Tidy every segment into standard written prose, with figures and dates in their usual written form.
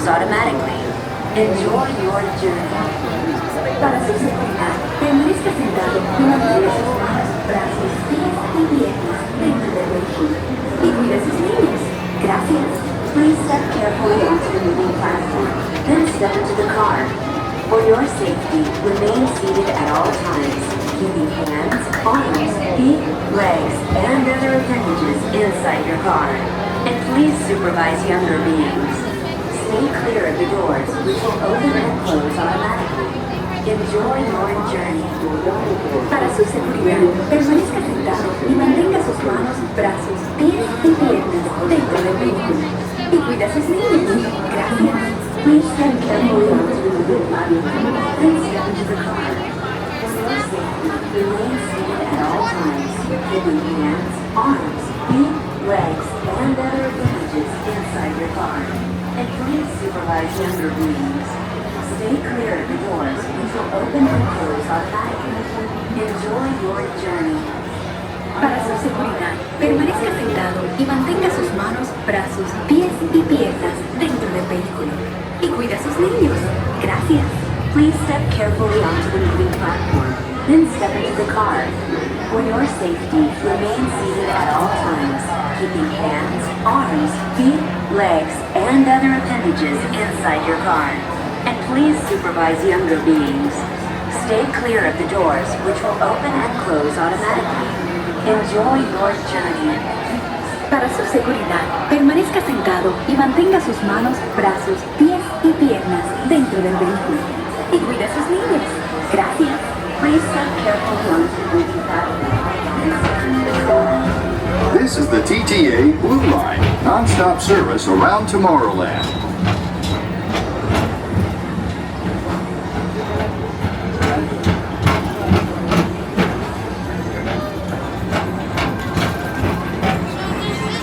close automatically. Enjoy your journey. Para su seguridad, permanezca sentado y mantenga sus manos, brazos, pies y piernas dentro del vehículo. Y cuide a sus niños. Gracias. Please step carefully onto the moving platform, then step into the car. For your safety, remain seated at all times, keeping hands, arms, feet, legs, and other appendages inside your car. And please supervise younger beings. Stay clear of the doors, which will open and close automatically. Enjoy your journey. Para su seguridad, permanezca sentado y mantenga sus manos, brazos, pies y piernas dentro del vehículo. Y cuida a sus niños. Gracias. Please step carefully onto the moving platform, then step into the car. For your safety, remain seated at all times, keeping hands, arms, feet, legs, and other appendages inside your car. And please supervise younger beings. Stay clear of the doors, which will open and close automatically. Enjoy your journey. Para su seguridad, permanezca sentado y mantenga sus manos, brazos, pies y piernas dentro del vehículo. Y cuida a sus niños. Gracias. Please step carefully onto the moving platform, then step into the car. For your safety, remain seated at all times, keeping hands, arms, feet, legs, and other appendages inside your car. And please supervise younger beings. Stay clear of the doors, which will open and close automatically. Enjoy your journey. Para su seguridad, permanezca sentado y mantenga sus manos, brazos, pies y piernas dentro del vehículo. Y cuide a sus niños. Gracias. Please step carefully onto the moving platform. This is the TTA Blue Line, non-stop service around Tomorrowland.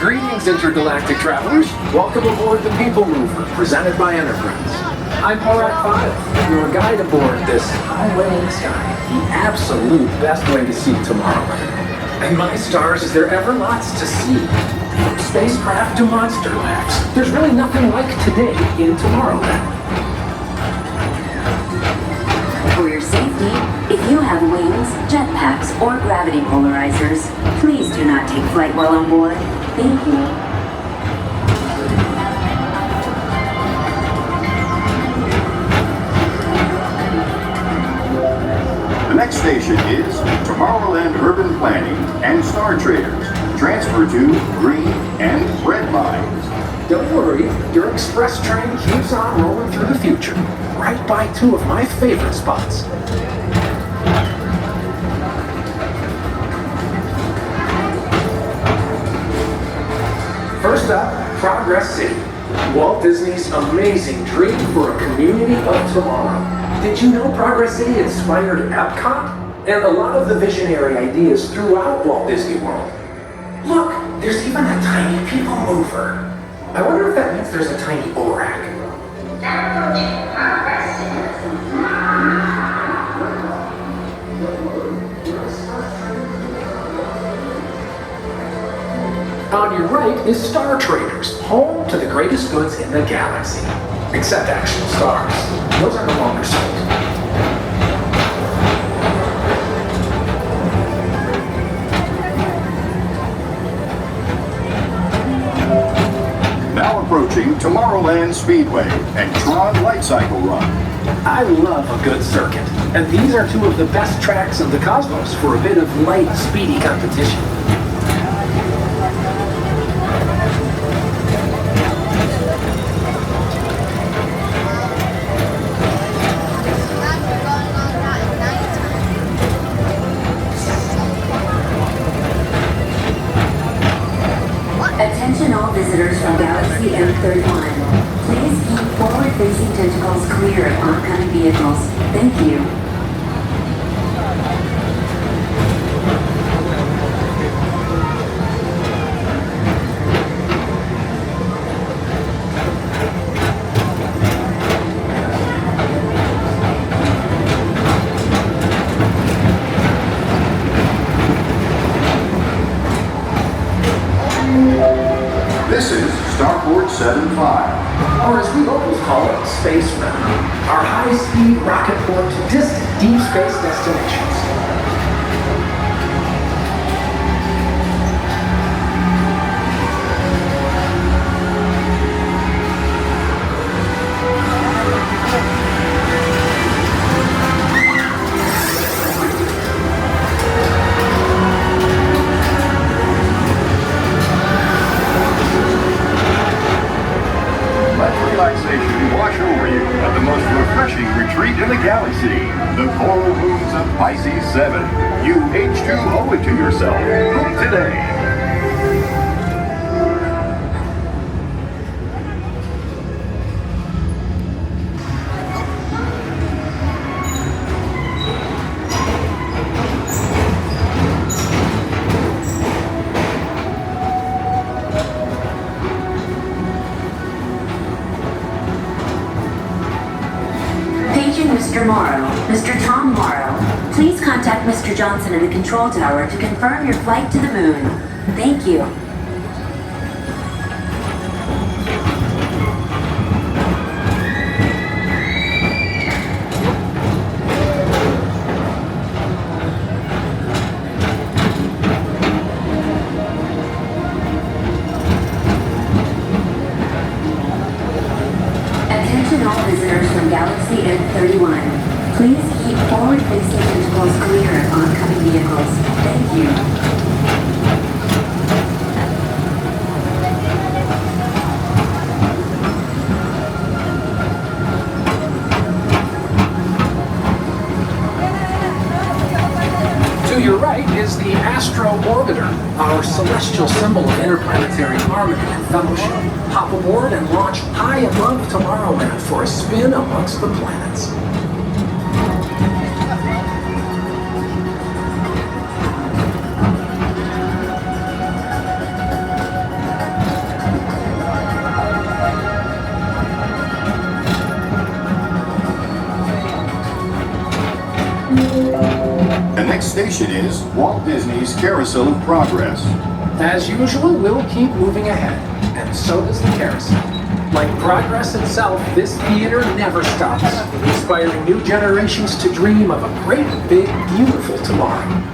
Greetings, intergalactic travelers. Welcome aboard the People Mover, presented by Enterprise. I'm Porak 5, your guide aboard this highway in the sky, the absolute best way to see Tomorrowland. And my stars, is there ever lots to see? From spacecraft to monster labs, there's really nothing like today in Tomorrowland. For your safety, if you have wings, jetpacks, or gravity polarizers, please do not take flight while on board. Thank you. The next station is Tomorrowland Urban Planning and Star Traders. Transfer to green and red lines. Don't worry, your express train keeps on rolling through the future, right by two of my favorite spots. First up, Progress City, Walt Disney's amazing dream for a community of tomorrow. Did you know Progress City inspired Epcot? And a lot of the visionary ideas throughout Walt Disney World. Look, there's even a tiny people mover. I wonder if that means there's a tiny ORAC. On your right is Star Traders, home to the greatest goods in the galaxy. Except actual stars. Those are no longer sold. Now approaching Tomorrowland Speedway and Tron Light Cycle Run. I love a good circuit, and these are two of the best tracks of the cosmos for a bit of light, speedy competition. Attention all visitors from Galaxy M31. Please keep forward-facing tentacles clear of oncoming vehicles. Thank you. This is Starport 75. or as we locals call it, Space Mountain, our high-speed rocket port to distant deep space destinations. Let relaxation wash over you at the most refreshing retreat in the galaxy, the coral rooms of Pisces 7. You H2O it to yourself. Book today. Mr. Morrow, Mr. Tom Morrow, please contact Mr. Johnson in the control tower to confirm your flight to the moon. Thank you. Attention all visitors from Galaxy M31. Please keep forward-facing intervals clear of oncoming vehicles. Thank you. To your right is the Astro Orbiter, our celestial symbol of interplanetary harmony and fellowship. Hop aboard and launch high above Tomorrowland for a spin amongst the planets. The next station is Walt Disney's Carousel of Progress. As usual, we'll keep moving ahead, and so does the carousel. Like progress itself, this theater never stops, inspiring new generations to dream of a great, big, beautiful tomorrow.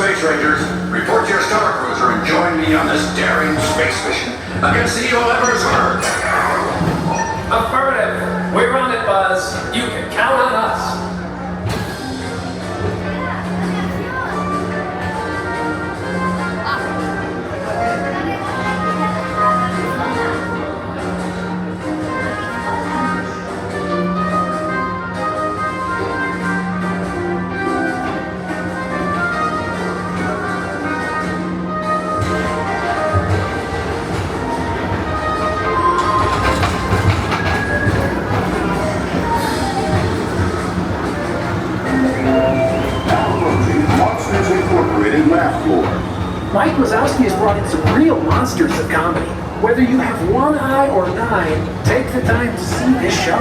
Space Rangers, report to your Star Cruiser and join me on this daring space mission against the evil Emperor's herd. Affirmative. We're on it, Buzz. You can count on us. Mike Wazowski has brought in some real monsters of comedy. Whether you have one eye or 9, take the time to see this show.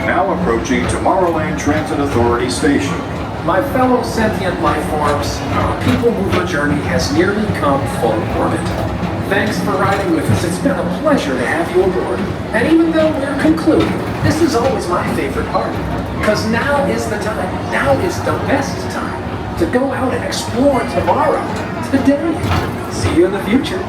Now approaching Tomorrowland Transit Authority Station. My fellow sentient life forms, our people mover journey has nearly come full orbit. Thanks for riding with us. It's been a pleasure to have you aboard. And even though we're concluding, this is always my favorite part. Because now is the time, now is the best time to go out and explore tomorrow, today. See you in the future.